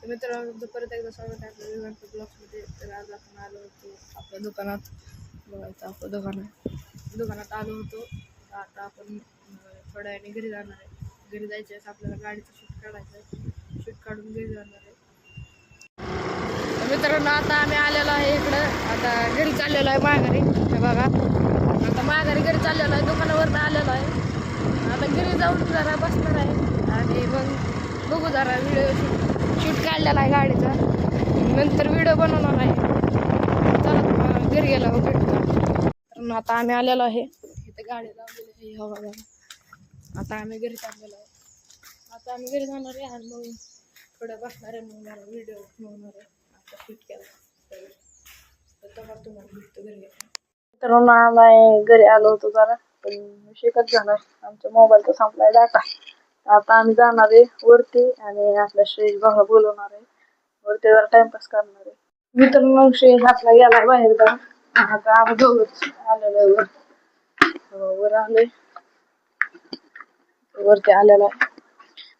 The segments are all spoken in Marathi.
मित्रांनो परत एकदा स्वागत आहे आपल्या विवांत ब्लॉग्समध्ये. तर आज आपण आलो होतो आपल्या दुकानात. बघायचं आपलं दुकानात आलो होतो. आता आपण थोड्या वेळाने घरी जाणार आहे. घरी जायचं आहे आपल्याला गाडीचं शूट काढायचं आहे. शूट काढून घरी जाणार आहे. मित्रांनो आता आम्ही आलेलो आहे इकडं. आता घरी चाललेलो आहे माघारी. हे बघा आता माघारी घरी चाललेलो आहे, दुकानावरनं आलेलो आहे. आता घरी जाऊन जरा बसणार आहे आणि मग बघू जरा व्हिडिओ शूट काढलेला आहे गाडीचा, नंतर व्हिडिओ बनवणार आहे. चला तुम्हाला घरी गेला भेटतो. तर आता आम्ही आलेलो आहे इथे गाडी लावलेली आहे. हवा आता आम्ही घरी चाललेलो आहे. आता आम्ही घरी जाणार आहे आणि मग थोडं बसणार आहे. मग मला व्हिडिओ बनवणार आहे. आता शूट केला तर तेव्हा तुम्हाला भेटतो घरी गेला. तर आम्ही घरी आलो होतो जरा, पण विषय कसं झाला, आमच्या मोबाईलचा संपलाय डाटा. आता आम्ही जाणार आहे वरती आणि आपल्या श्रेष भाऊ बोलवणार आहे. वरती जरा टाइमपास करणार आहे. मित्रांनो श्रेष आपला गेला बाहेर जाऊन. आता आम्ही दोघंच आलेलो आहे वर आलोय, वरती आलेलो आहे.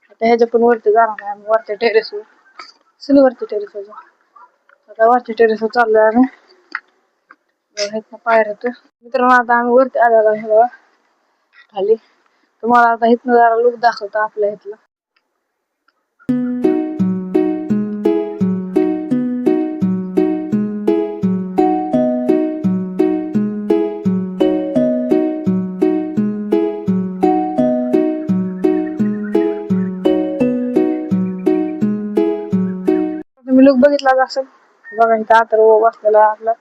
आता ह्याच्या पण वरती जाणार आहे आम्ही, वरच्या टेरेसवर. वरच्या टेरेसवर जाऊ. आता वरच्या टेरेसवर चाललोय आम्ही. पायर होतं मित्रांनो. आता आम्ही वरती आलेलो आहे खाली. तुम्हाला आता इथनं जरा लुक दाखवतो आपल्या इथला. तुम्ही लुक बघितलाच असेल. बघा इथं आतर बसलेला आपला.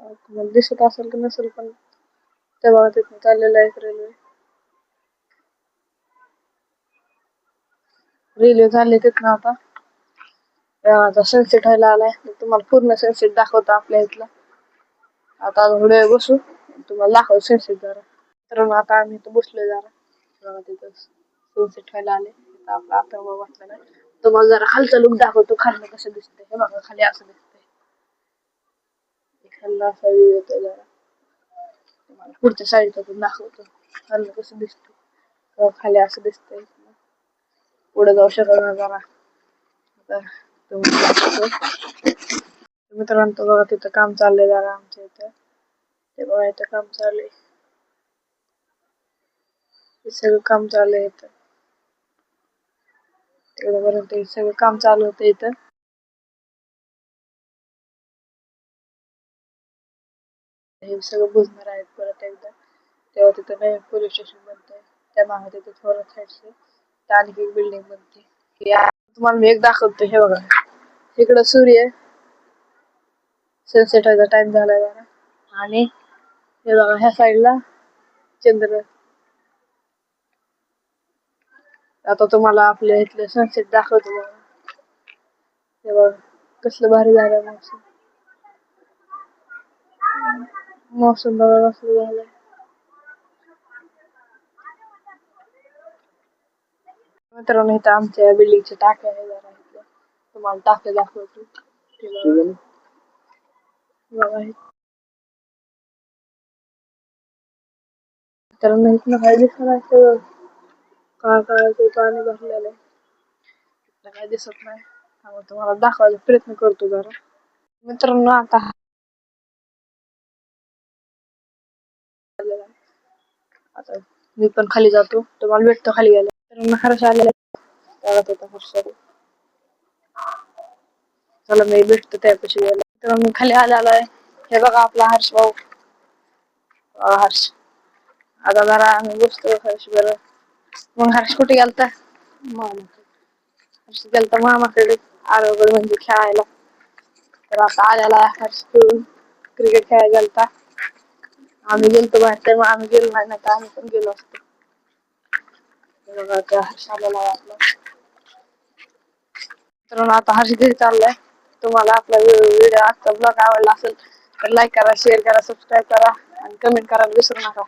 तुम्हाला दिसत असेल की नसेल, पण ते बघा तिथून चाललेलं आहे रेल्वे चालली तिथनं. आता सनसेट व्हायला आलाय. तुम्हाला पूर्ण सनसेट दाखवतो आपल्या इथला. आता थोडे बसू तुम्हाला दाखव सनसेट जरा. तर आता आम्ही इथं बसलोय जरा. बघा तिथं सनसेट व्हायला आले. आपला आता बसलेला आहे. तुम्हाला जरा खालचा लुक दाखवतो, खाल्लं कसं दिसतंय. हे बघा खाली असं दिसतंय. खाल्ला असा व्ह्यू येतोय जरा. तुम्हाला पुढच्या साईडचा पण दाखवतो खाल्लं कसं दिसतंय. खाली असं दिसतंय. पुढे जाऊ शकत नाही जरा. मित्रांनो बघा तिथं काम चाललंय जरा आमच्या इथं. ते बघा इथं काम चाललंय. हे सगळं काम चालू आहे इथं. तेवढ्यापर्यंत सगळं काम चालू होतं इथं. हे सगळं बुजणार आहेत परत एकदा. तेव्हा तिथं नवीन पोलीस स्टेशन बनतंय. त्या मागे तिथं थोडं साईडचं आणखी एक बिल्डिंग बनते. तुम्हाला मी एक दाखवतो. हे बघा इकडं सूर्य सनसेट व्हायचा टाइम झालाय जरा. आणि हे बघा ह्या साईडला चंद्र. आता तुम्हाला आपल्या इथलं सनसेट दाखवतो बघा. हे बघा कसलं भारी झालं मौसम. मौसम बघा कसलं झालंय. मित्रांनो इथं आमच्या बिल्डिंगच्या टाक्या आहे जरा इथलं. तुम्हाला टाक्या दाखवतो. बघा मित्रांनो इथनं काय दिसत काय ते पाणी भरलेलं आहे. काय दिसत नाही. तुम्हाला दाखवायचा प्रयत्न करतो जरा. मित्रांनो आता मी पण खाली जातो, तुम्हाला भेटतो खाली गेला. तर हर्ष आलेला चला मी भेटतो त्यापाशी गेला. तर मी खाली आलेलो आहे. हे बघा आपला हर्ष भाऊ. हर्ष आता जरा आम्ही बसतो हर्ष बरं. मग हर्ष कुठे गेलता? हर्ष गेलता मामाकडे. आरोगड म्हणजे खेळायला. तर आता आलेला आहे हर्ष क्रिकेट खेळायला गेलता. आम्ही गेलतो बाहेर, तेव्हा आम्ही गेलो नाही, तर आम्ही पण गेलो असतो. हर्ष आलेला आहे आपला. तर आता हर्ष घरी चाललाय. तुम्हाला आपला व्हिडिओ आजचा ब्लॉग आवडला असेल तर लाईक करा, शेअर करा, सबस्क्राईब करा आणि कमेंट करायला विसरू नका.